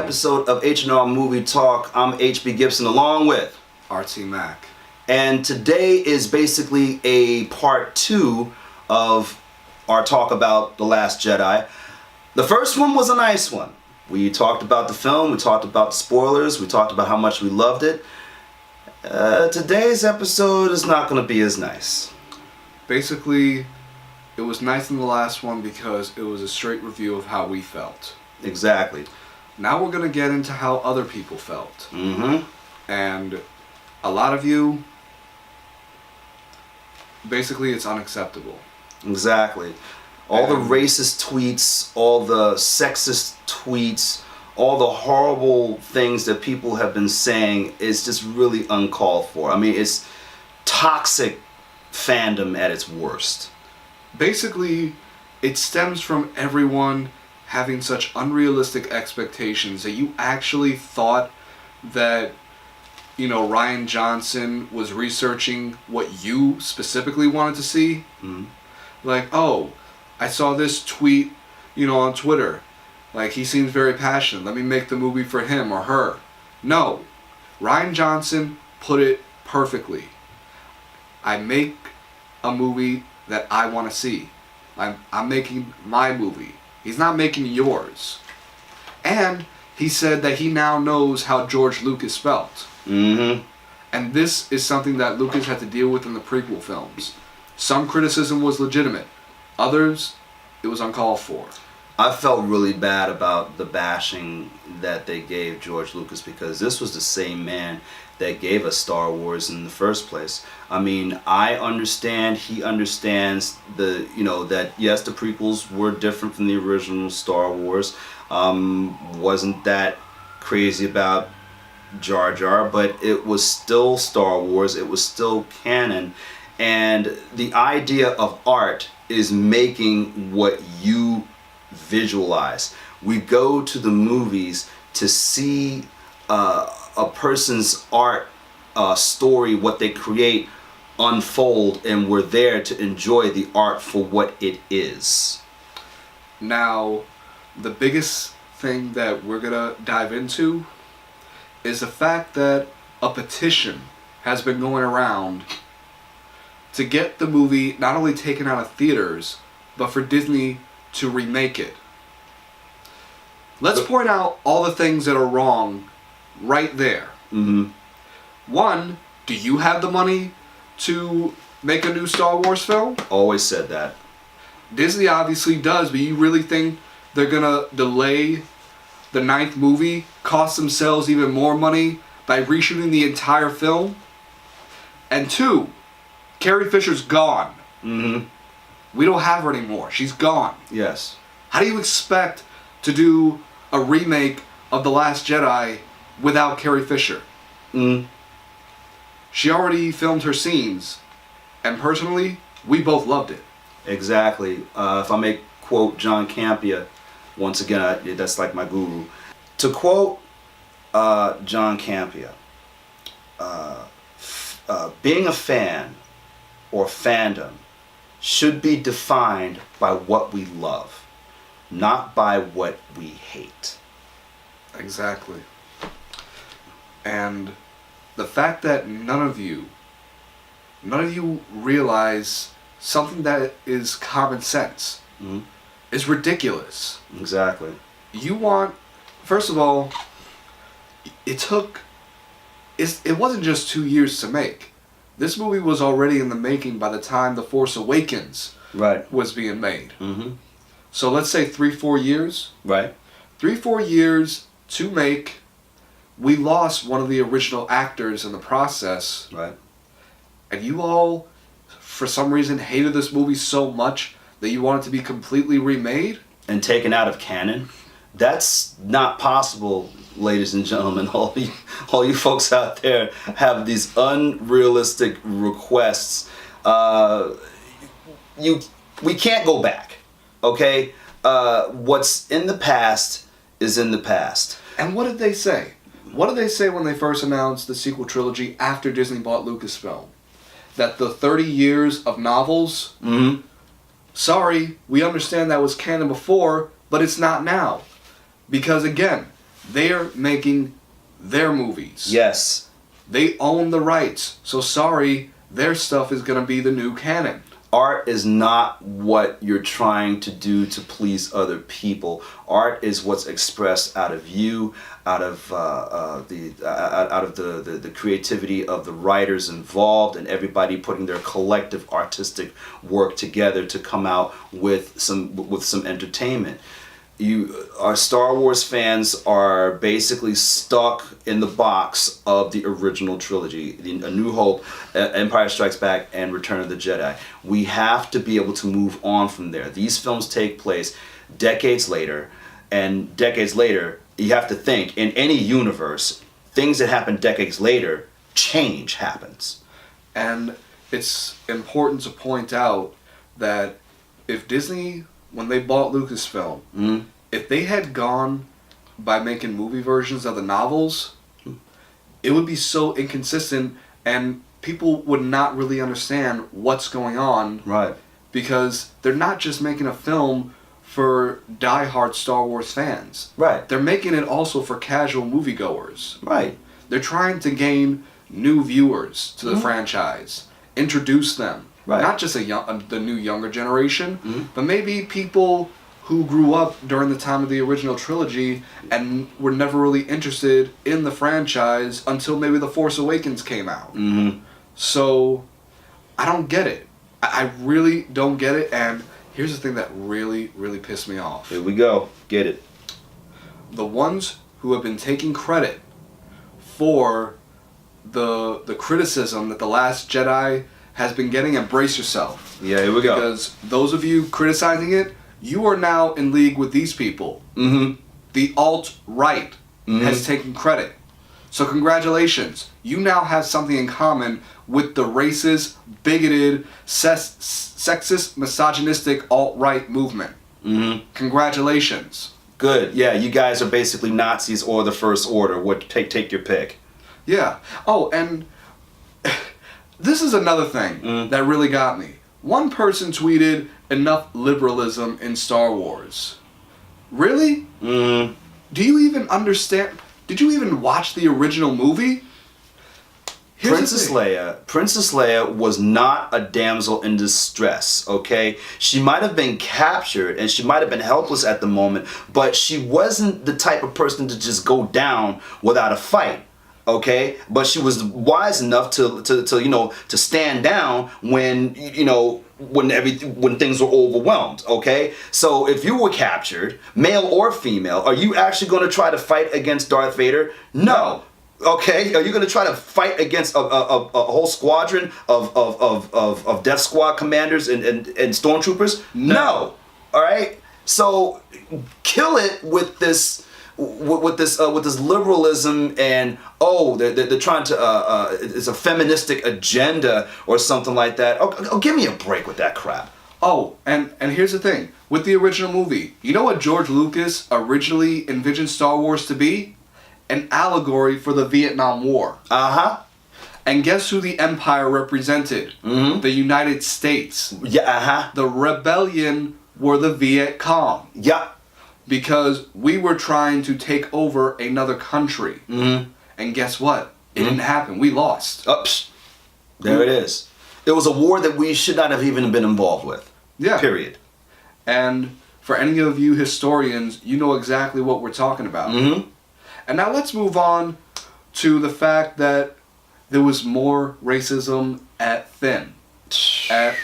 episode of H&R Movie Talk. I'm HB Gibson along with RT Mac. And today is basically a part 2 of our talk about The Last Jedi. The first one was a nice one. We talked about the film, we talked about the spoilers, we talked about how much we loved it. Today's episode is not going to be as nice. Basically, it was nice in the last one because it was a straight review of how we felt. Exactly. Now we're going to get into how other people felt. Mm-hmm. And a lot of you, basically it's unacceptable. Exactly. All the racist tweets, all the sexist tweets, all the horrible things that people have been saying is just really uncalled for. I mean, it's toxic fandom at its worst. Basically, it stems from everyone having such unrealistic expectations that you actually thought that, you know, Rian Johnson was researching what you specifically wanted to see. Mm-hmm. Like, oh, I saw this tweet, you know, on Twitter. Like, he seems very passionate. Let me make the movie for him or her. No. Rian Johnson put it perfectly. I make a movie that I want to see. I'm making my movie. He's not making yours. And he said that he now knows how George Lucas felt. Mm-hmm. And this is something that Lucas had to deal with in the prequel films. Some criticism was legitimate. Others, it was uncalled for. I felt really bad about the bashing that they gave George Lucas because this was the same man that gave us Star Wars in the first place. I mean, I understand, he understands that yes, the prequels were different from the original Star Wars. Wasn't that crazy about Jar Jar, but it was still Star Wars, it was still canon, and the idea of art is making what you visualize. We go to the movies to see a person's art story, what they create, unfold, and we're there to enjoy the art for what it is. Now, the biggest thing that we're gonna dive into is the fact that a petition has been going around to get the movie not only taken out of theaters, but for Disney to remake it. Let's point out all the things that are wrong right there. Mm-hmm. One, do you have the money to make a new Star Wars film? Always said that. Disney obviously does, but you really think they're gonna delay the 9th movie, cost themselves even more money by reshooting the entire film? And 2, Carrie Fisher's gone. Mm-hmm. We don't have her anymore. She's gone. Yes. How do you expect to do a remake of The Last Jedi without Carrie Fisher? Mm. She already filmed her scenes, and personally, we both loved it. Exactly. If I may quote John Campea, once again, that's like my guru. To quote John Campea, being a fan or fandom should be defined by what we love, not by what we hate. Exactly. And the fact that none of you realize something that is common sense is ridiculous. Exactly. First of all, it wasn't just 2 years to make. This movie was already in the making by the time The Force Awakens was being made. Mm-hmm. So let's say 3-4 years. Right. 3-4 years to make. We lost one of the original actors in the process. Right. And you all, for some reason, hated this movie so much that you want it to be completely remade? And taken out of canon? That's not possible, ladies and gentlemen. All you folks out there have these unrealistic requests. We can't go back, okay? What's in the past is in the past. And what did they say? What did they say when they first announced the sequel trilogy after Disney bought Lucasfilm? That the 30 years of novels, sorry, we understand that was canon before, but it's not now. Because again, They're making their movies. Yes. They own the rights. So sorry, their stuff is going to be the new canon. Art is not what you're trying to do to please other people. Art is what's expressed out of you, out of the creativity of the writers involved, and everybody putting their collective artistic work together to come out with some entertainment. Our Star Wars fans are basically stuck in the box of the original trilogy, A New Hope, Empire Strikes Back, and Return of the Jedi. We have to be able to move on from there. These films take place decades later, and decades later, you have to think, in any universe, things that happen decades later, change happens. And it's important to point out that if Disney, when they bought Lucasfilm, if they had gone by making movie versions of the novels, it would be so inconsistent and people would not really understand what's going on. Right. Because they're not just making a film for diehard Star Wars fans. Right. They're making it also for casual moviegoers. Right. They're trying to gain new viewers to the franchise, introduce them. Right. Not just the new younger generation, but maybe people who grew up during the time of the original trilogy and were never really interested in the franchise until maybe The Force Awakens came out. So, I don't get it. I really don't get it, and here's the thing that really, really pissed me off. Here we go. Get it. The ones who have been taking credit for the criticism that The Last Jedi has been getting, embrace yourself. Yeah, here we go. Because those of you criticizing it, you are now in league with these people. The alt-right has taken credit. So congratulations. You now have something in common with the racist, bigoted, sexist, misogynistic alt-right movement. Congratulations. Good. Yeah, you guys are basically Nazis or the First Order. Take your pick. Yeah. Oh, and this is another thing that really got me. One person tweeted, "Enough liberalism in Star Wars." Really? Do you even understand? Did you even watch the original movie? Princess Leia was not a damsel in distress, okay? She might have been captured and she might have been helpless at the moment, but she wasn't the type of person to just go down without a fight. Okay, but she was wise enough to stand down when when things were overwhelmed. Okay, so if you were captured, male or female, are you actually going to try to fight against Darth Vader? No. Okay, are you going to try to fight against a whole squadron of Death Squad commanders and stormtroopers? No. All right, so kill it with this. With this liberalism and they're trying to it's a feministic agenda or something like that. Oh, give me a break with that crap. Oh, and here's the thing with the original movie. You know what George Lucas originally envisioned Star Wars to be? An allegory for the Vietnam War. And guess who the Empire represented? The United States. Yeah. The rebellion were the Viet Cong. Yeah. Because we were trying to take over another country. And guess what? It didn't happen. We lost. There it is. It was a war that we should not have even been involved with. Yeah. Period. And for any of you historians, you know exactly what we're talking about. And now let's move on to the fact that there was more racism at Finn. At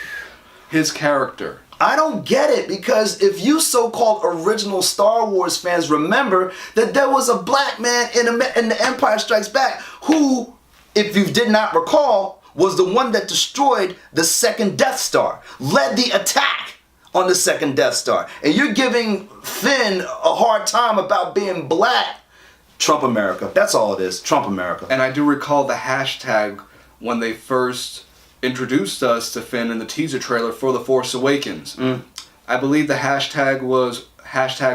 his character. I don't get it, because if you so-called original Star Wars fans remember that there was a black man in the Empire Strikes Back who, if you did not recall, was the one that destroyed the second Death Star, led the attack on the second Death Star. And you're giving Finn a hard time about being black. Trump America. That's all it is. Trump America. And I do recall the hashtag when they first introduced us to Finn in the teaser trailer for The Force Awakens. I believe the hashtag was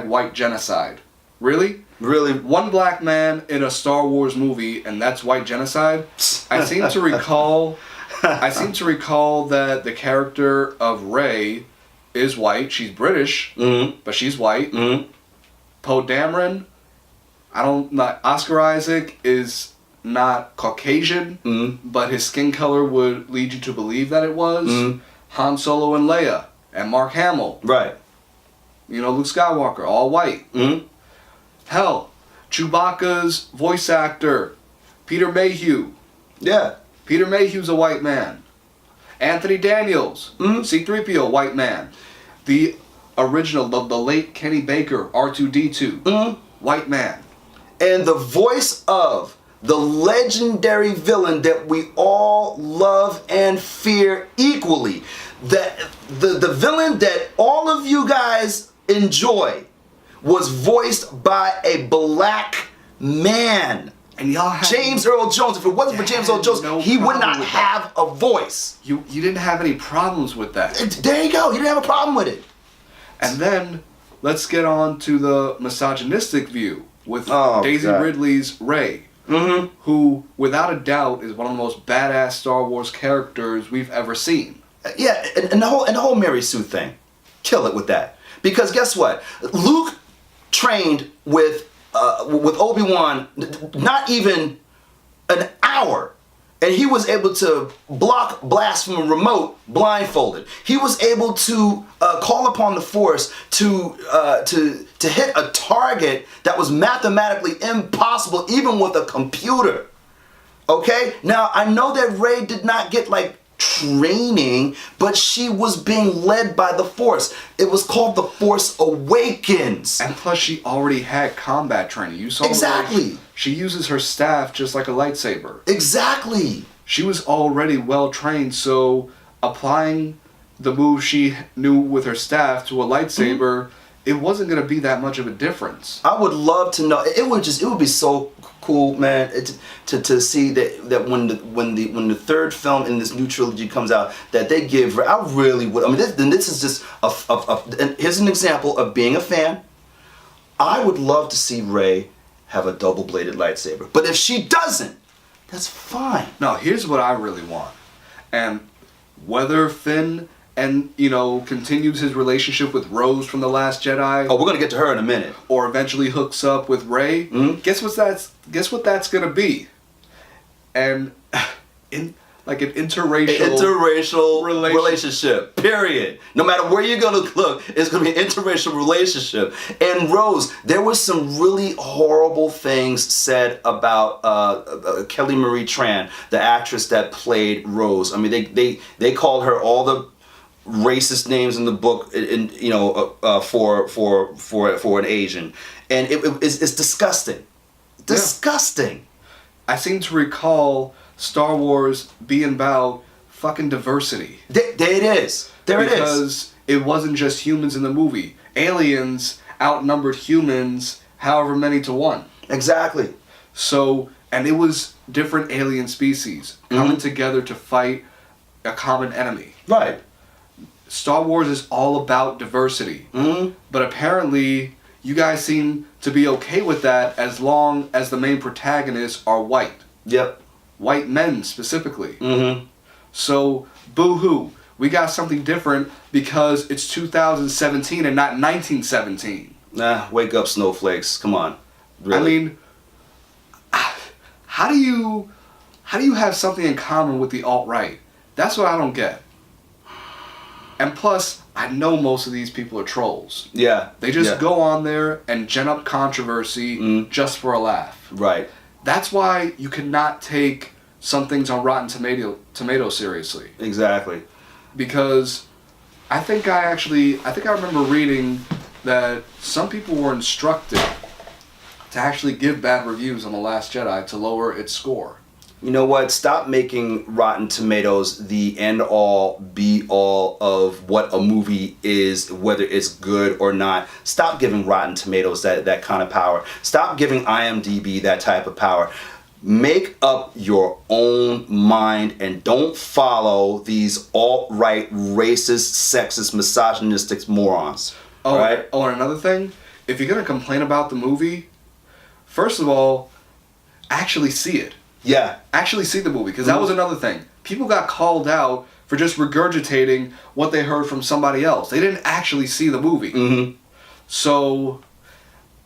#white genocide. Really? Really? One black man in a Star Wars movie, and that's white genocide? I seem to recall that the character of Rey is white. She's British, but she's white. Poe Dameron I don't not Oscar Isaac is not Caucasian, but his skin color would lead you to believe that it was. Han Solo and Leia and Mark Hamill. Right. You know, Luke Skywalker, all white. Hell, Chewbacca's voice actor, Peter Mayhew. Yeah. Peter Mayhew's a white man. Anthony Daniels, C-3PO, white man. The original, the late Kenny Baker, R2-D2, white man. And the voice of the legendary villain that we all love and fear equally, the villain that all of you guys enjoy, was voiced by a black man. And y'all had James Earl Jones. If it wasn't for James Earl Jones, he would not have a voice. You didn't have any problems with that. There you go. You didn't have a problem with it. And then let's get on to the misogynistic view with Daisy Ridley's Rey, who, without a doubt, is one of the most badass Star Wars characters we've ever seen. Yeah, and the whole Mary Sue thing, kill it with that. Because guess what? Luke trained with Obi-Wan not even an hour, and he was able to block blasts from a remote blindfolded. He was able to call upon the Force to hit a target that was mathematically impossible even with a computer. Okay? Now, I know that Rey did not get training, but she was being led by the Force. It was called The Force Awakens. And plus, she already had combat training. You saw exactly. She uses her staff just like a lightsaber. Exactly. She was already well trained, so applying the move she knew with her staff to a lightsaber, it wasn't going to be that much of a difference. I would love to know. It would be so cool, man, to see that when the third film in this new trilogy comes out, that they give. I really would. I mean, this is just here's an example of being a fan. I would love to see Rey have a double-bladed lightsaber, but if she doesn't, that's fine. No, here's what I really want, and whether Finn continues his relationship with Rose from The Last Jedi. Oh, we're gonna get to her in a minute. Or eventually hooks up with Rey. Guess what that's gonna be? And an interracial relationship. Period. No matter where you're gonna look, it's gonna be an interracial relationship. And Rose, there was some really horrible things said about Kelly Marie Tran, the actress that played Rose. I mean, they called her all the racist names in the book, for an Asian, and it's disgusting. Disgusting. I seem to recall Star Wars being about fucking diversity. There it is. Because it wasn't just humans in the movie. Aliens outnumbered humans however many to one. Exactly. So, and it was different alien species coming together to fight a common enemy. Right. Star Wars is all about diversity. But apparently, you guys seem to be okay with that as long as the main protagonists are white. Yep. White men, specifically. So, boo-hoo. We got something different because it's 2017 and not 1917. Nah, wake up, snowflakes. Come on. Really? I mean, how do you have something in common with the alt-right? That's what I don't get. And plus, I know most of these people are trolls. Yeah. They just go on there and gen up controversy just for a laugh. Right. That's why you cannot take some things on Rotten Tomato seriously. Exactly. Because I think I remember reading that some people were instructed to actually give bad reviews on The Last Jedi to lower its score. You know what? Stop making Rotten Tomatoes the end-all, be-all of what a movie is, whether it's good or not. Stop giving Rotten Tomatoes that kind of power. Stop giving IMDb that type of power. Make up your own mind and don't follow these alt-right, racist, sexist, misogynistic morons. Oh, right? Oh, and another thing, if you're going to complain about the movie, first of all, actually see it. Yeah. Actually see the movie, because that was another thing. People got called out for just regurgitating what they heard from somebody else. They didn't actually see the movie. So,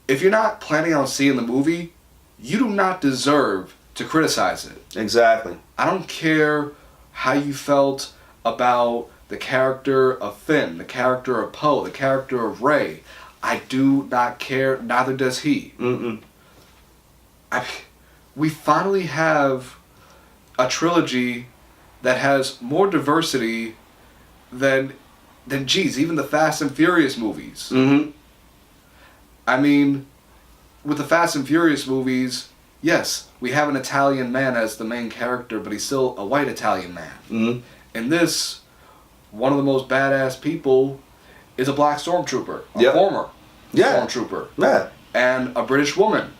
if you're not planning on seeing the movie, you do not deserve to criticize it. Exactly. I don't care how you felt about the character of Finn, the character of Poe, the character of Rey. I do not care, neither does he. We finally have a trilogy that has more diversity than geez, even the Fast and Furious movies. I mean, with the Fast and Furious movies, yes, we have an Italian man as the main character, but he's still a white Italian man. In this, one of the most badass people is a black stormtrooper, a former stormtrooper, and a British woman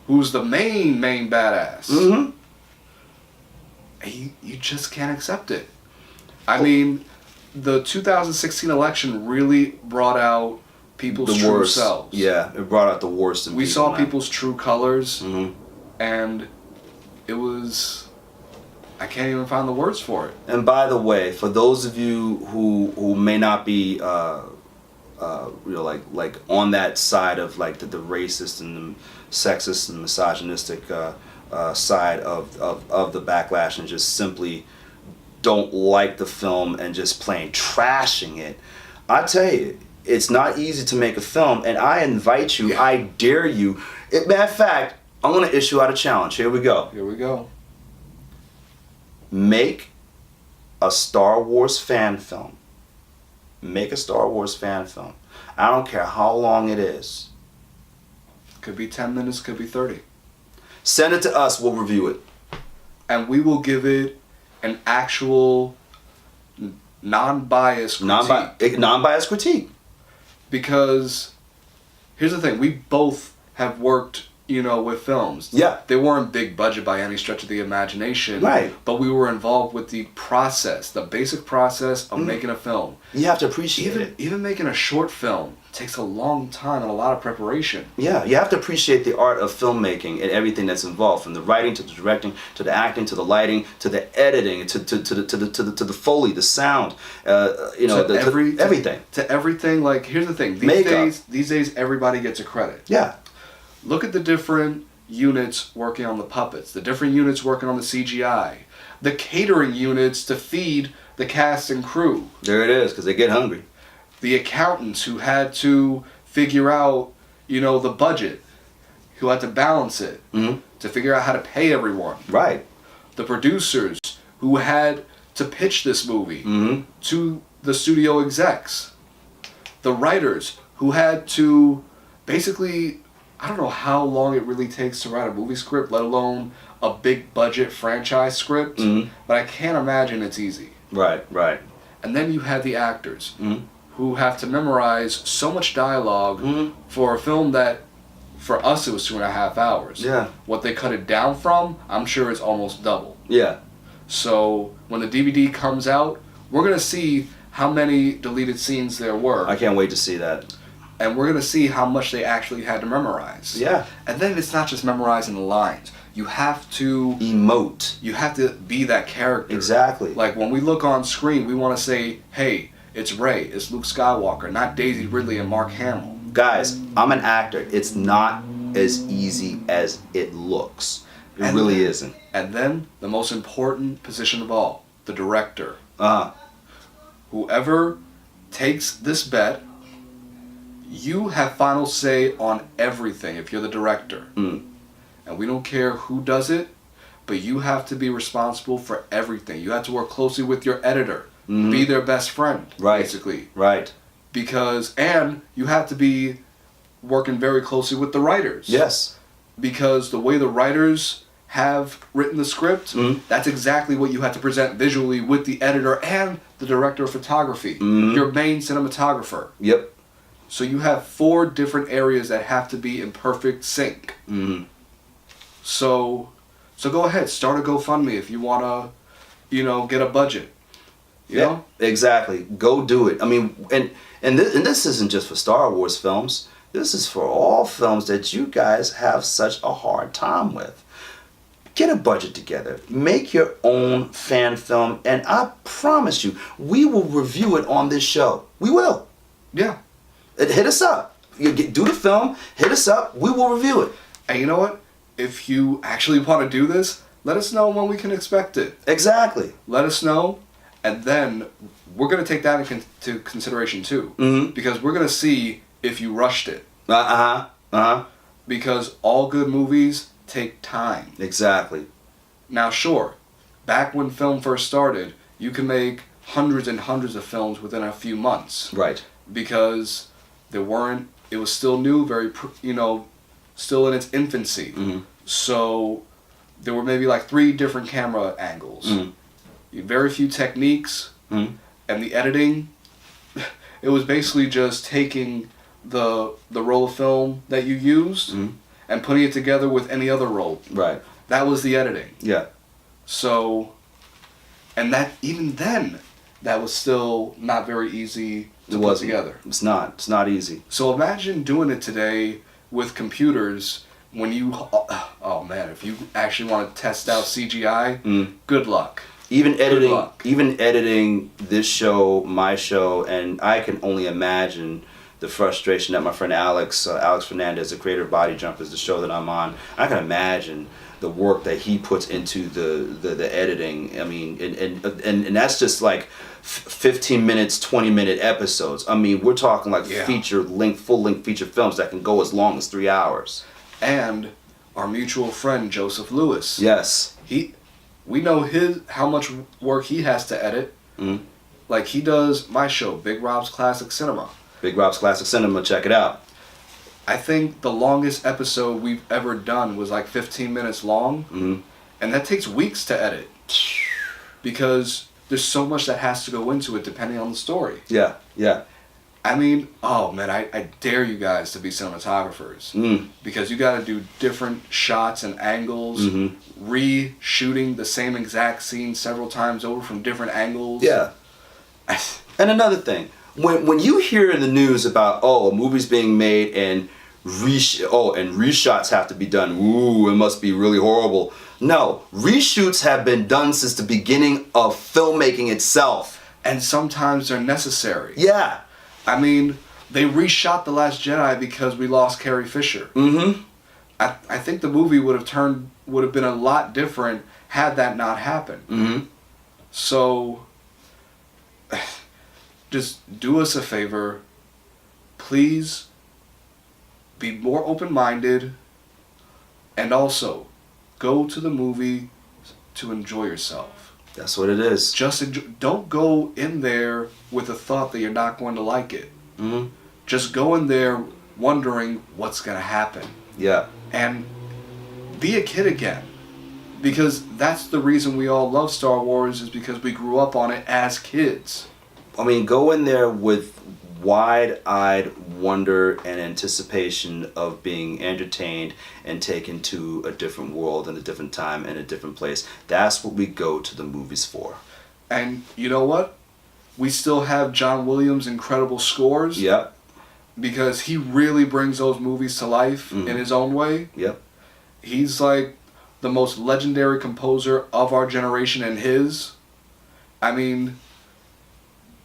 who's the main badass. You just can't accept it. I mean, the 2016 election really brought out people's true selves. Yeah, it brought out the worst in people. We saw people's true colors, and it was... I can't even find the words for it. And by the way, for those of you who may not be, you know, like on that side of like the racist and the sexist and misogynistic side of the backlash, and just simply don't like the film and just plain trashing it, I tell you, it's not easy to make a film, and I invite you, I dare you. Matter of fact, I'm going to issue out a challenge. Here we go. Here we go. Make a Star Wars fan film. Make a Star Wars fan film. I don't care how long it is. Could be 10 minutes, could be 30. Send it to us, we'll review it. And we will give it an actual non-biased critique. Non-biased critique. Because here's the thing, we both have worked, you know, with films. Yeah. They weren't big budget by any stretch of the imagination. Right. But we were involved with the process, the basic process of making a film. You have to appreciate it. Even making a short film takes a long time and a lot of preparation. Yeah, you have to appreciate the art of filmmaking and everything that's involved, from the writing to the directing to the acting to the lighting to the editing to the Foley, the sound, you know, everything. To everything. Like, here's the thing. These days, everybody gets a credit. Yeah. Look at the different units working on the puppets, the different units working on the CGI, the catering units to feed the cast and crew. There it is, because they get hungry. The accountants who had to figure out, you know, the budget, who had to balance it, to figure out how to pay everyone. Right. The producers who had to pitch this movie to the studio execs. The writers who had to basically... I don't know how long it really takes to write a movie script, let alone a big budget franchise script, but I can't imagine it's easy. Right. And then you have the actors who have to memorize so much dialogue for a film that, for us, it was 2.5 hours. Yeah. What they cut it down from, I'm sure is almost double. Yeah. So when the DVD comes out, we're going to see how many deleted scenes there were. I can't wait to see that. And we're going to see how much they actually had to memorize. Yeah. And then it's not just memorizing the lines. You have to... emote. You have to be that character. Exactly. Like, when we look on screen, we want to say, hey, it's Rey, it's Luke Skywalker, not Daisy Ridley and Mark Hamill. Guys, I'm an actor. It's not as easy as it looks. It really isn't. And then, the most important position of all, the director. Whoever takes this bet... You have final say on everything if you're the director. And we don't care who does it, but you have to be responsible for everything. You have to work closely with your editor. Be their best friend, basically. Right. And you have to be working very closely with the writers. Yes. Because the way the writers have written the script, that's exactly what you have to present visually with the editor and the director of photography, your main cinematographer. Yep. So you have 4 different areas that have to be in perfect sync. So go ahead, start a GoFundMe if you want to, you know, get a budget. You know? Exactly. Go do it. I mean, and this isn't just for Star Wars films. This is for all films that you guys have such a hard time with. Get a budget together. Make your own fan film, and I promise you, we will review it on this show. We will. Yeah. Hit us up. do the film, hit us up, we will review it. And you know what? If you actually want to do this, let us know when we can expect it. Exactly. Let us know, and then we're going to take that into consideration too. Mm-hmm. Because we're going to see if you rushed it. Uh-huh. Because all good movies take time. Exactly. Now, sure, back when film first started, you can make hundreds and hundreds of films within a few months. Right. Because it was still new, still in its infancy. Mm-hmm. So there were maybe like 3 different camera angles. Mm-hmm. Very few techniques. Mm-hmm. And the editing, it was basically just taking the roll of film that you used and putting it together with any other roll. Right. That was the editing. Yeah. So, and that even then, that was still not very easy to put together. It's not. It's not easy. So imagine doing it today with computers when you, oh man, if you actually want to test out CGI, good luck. Even editing this show, my show, and I can only imagine the frustration that my friend Alex Fernandez, the creator of Body Jumpers, the show that I'm on, I can imagine the work that he puts into the editing. I mean, and that's just like 15 minutes, 20-minute episodes. I mean, we're talking like full-length feature films that can go as long as 3 hours. And our mutual friend Joseph Lewis. Yes. We know how much work he has to edit. Mm-hmm. Like he does my show, Big Rob's Classic Cinema. Big Rob's Classic Cinema, check it out. I think the longest episode we've ever done was like 15 minutes long. And that takes weeks to edit. Because there's so much that has to go into it depending on the story. Yeah. I mean, oh man, I dare you guys to be cinematographers. Because you got to do different shots and angles, re-shooting the same exact scene several times over from different angles. Yeah. And another thing, when you hear in the news about, a movie's being made and reshots have to be done, ooh, it must be really horrible. No, reshoots have been done since the beginning of filmmaking itself. And sometimes they're necessary. Yeah. I mean, they reshot The Last Jedi because we lost Carrie Fisher. I think the movie would have been a lot different had that not happened. So, just do us a favor. Please be more open-minded, and also go to the movie to enjoy yourself. That's what it is. Don't go in there with the thought that you're not going to like it. Just go in there wondering what's going to happen. Yeah. And be a kid again. Because that's the reason we all love Star Wars, is because we grew up on it as kids. I mean, go in there with wide-eyed wonder and anticipation of being entertained and taken to a different world and a different time and a different place. That's what we go to the movies for. And you know what? We still have John Williams' incredible scores. Yep. Because he really brings those movies to life in his own way. Yep. He's like the most legendary composer of our generation and his. I mean,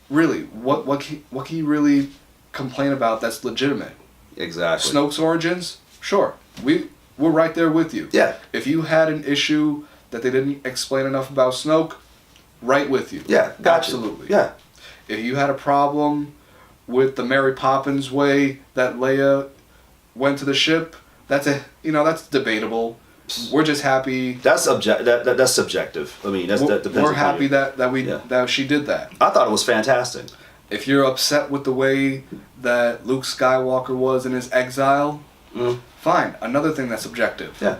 really, what can you really complain about that's legitimate? Exactly. Snoke's origins? Sure. We're right there with you. Yeah. If you had an issue that they didn't explain enough about Snoke, right with you. Yeah, gotcha. Absolutely. Yeah. If you had a problem with the Mary Poppins way that Leia went to the ship, that's debatable. We're just happy. That's subjective. I mean, that depends. We're happy that she did that. I thought it was fantastic. If you're upset with the way that Luke Skywalker was in his exile, fine. Another thing that's subjective. Yeah.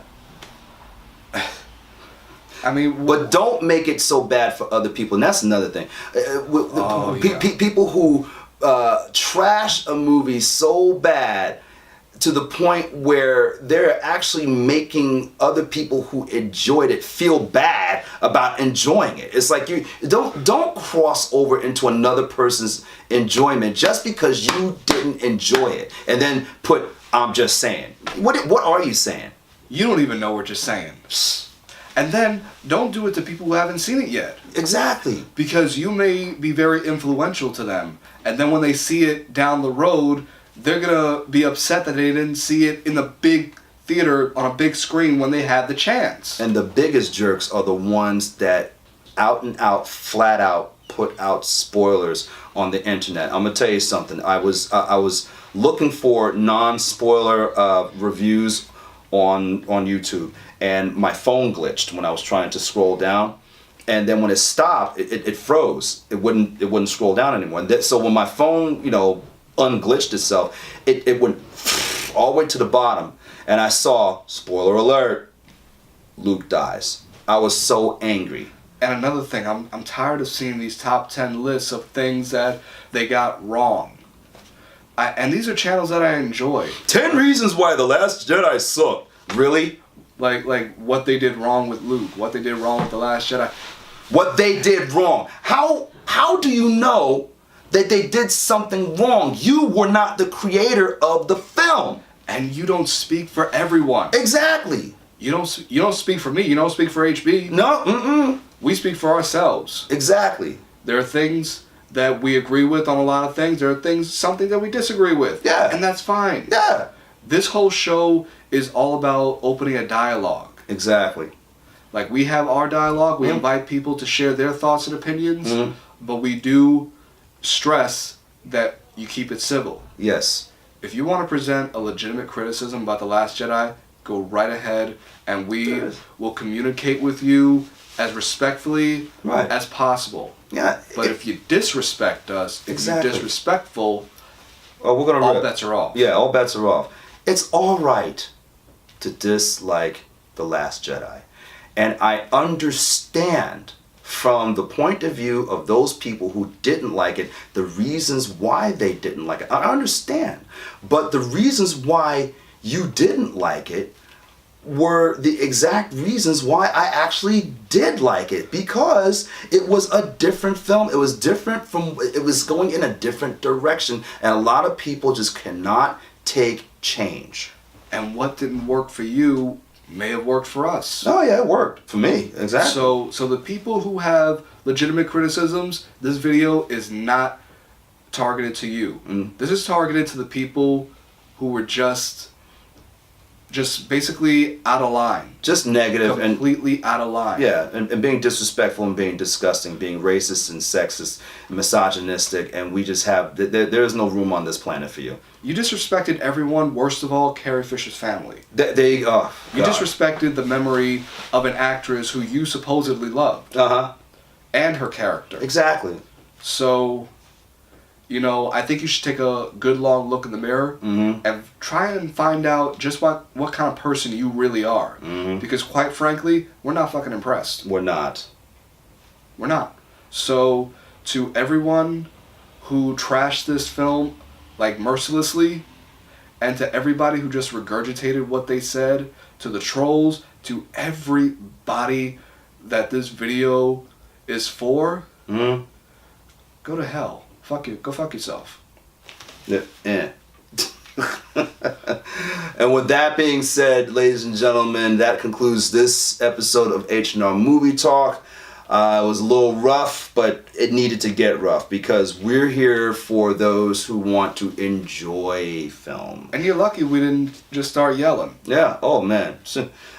I mean, but don't make it so bad for other people, and that's another thing. People who trash a movie so bad to the point where they're actually making other people who enjoyed it feel bad about enjoying it. It's like you don't cross over into another person's enjoyment just because you didn't enjoy it, and then put "I'm just saying." What are you saying? You don't even know what you're saying. And then don't do it to people who haven't seen it yet. Exactly. Because you may be very influential to them, and then when they see it down the road, they're gonna be upset that they didn't see it in the big theater on a big screen when they had the chance. And the biggest jerks are the ones that out and out, flat out, put out spoilers on the internet. I'm gonna tell you something. I was looking for non-spoiler reviews on YouTube, and my phone glitched when I was trying to scroll down. And then when it stopped, it froze. It wouldn't scroll down anymore. And so when my phone, unglitched itself, it went all the way to the bottom. And I saw, spoiler alert, Luke dies. I was so angry. And another thing, I'm tired of seeing these top 10 lists of things that they got wrong. And these are channels that I enjoy. 10 reasons why The Last Jedi sucked. Really? Like what they did wrong with Luke, what they did wrong with The Last Jedi. What they did wrong. How do you know that they did something wrong? You were not the creator of the film. And you don't speak for everyone. Exactly. You don't speak for me. You don't speak for HB. No. We speak for ourselves. Exactly. There are things that we agree with on a lot of things. There are something that we disagree with. Yeah. And that's fine. Yeah. This whole show is all about opening a dialogue. Exactly. Like, we have our dialogue. We invite people to share their thoughts and opinions. But we do stress that you keep it civil. Yes. If you want to present a legitimate criticism about The Last Jedi, go right ahead, and we will communicate with you as respectfully as possible. Yeah. But if you disrespect us, if you're disrespectful, we're gonna all bets are off. Yeah, all bets are off. It's all right to dislike The Last Jedi. And I understand from the point of view of those people who didn't like it, the reasons why they didn't like it. I understand. But the reasons why you didn't like it were the exact reasons why I actually did like it, because it was a different film. It was different it was going in a different direction, and a lot of people just cannot take change. And what didn't work for you may have worked for us. Oh yeah, it worked for me. Exactly. So the people who have legitimate criticisms, this video is not targeted to you. This is targeted to the people who were just basically out of line. Just negative and completely out of line. Yeah, and being disrespectful and being disgusting, being racist and sexist, and misogynistic, and we just have there is no room on this planet for you. You disrespected everyone. Worst of all, Carrie Fisher's family. You disrespected the memory of an actress who you supposedly loved. And her character. Exactly. So, I think you should take a good long look in the mirror and try and find out just what kind of person you really are. Because quite frankly, we're not fucking impressed. We're not. We're not. So, to everyone who trashed this film, like, mercilessly, and to everybody who just regurgitated what they said, to the trolls, to everybody that this video is for, go to hell. Fuck you. Go fuck yourself. Yeah. And with that being said, ladies and gentlemen, that concludes this episode of H&R Movie Talk. It was a little rough, but it needed to get rough because we're here for those who want to enjoy film. And you're lucky we didn't just start yelling. Yeah. Oh man.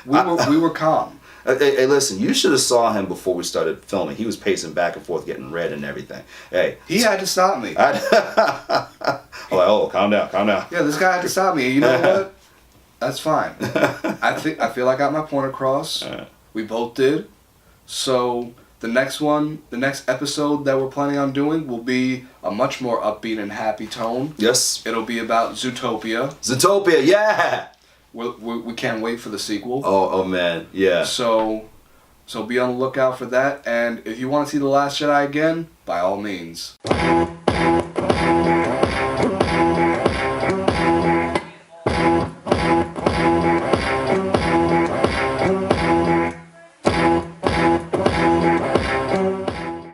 We were calm. Hey, listen, you should have saw him before we started filming. He was pacing back and forth, getting red and everything. Hey. He had to stop me. I'm like, oh, calm down. Yeah, this guy had to stop me. And you know what? That's fine. I feel I got my point across. We both did. So the next episode that we're planning on doing will be a much more upbeat and happy tone. Yes. It'll be about Zootopia. Zootopia, yeah! We can't wait for the sequel. Oh man, yeah. So be on the lookout for that. And if you want to see The Last Jedi again, by all means.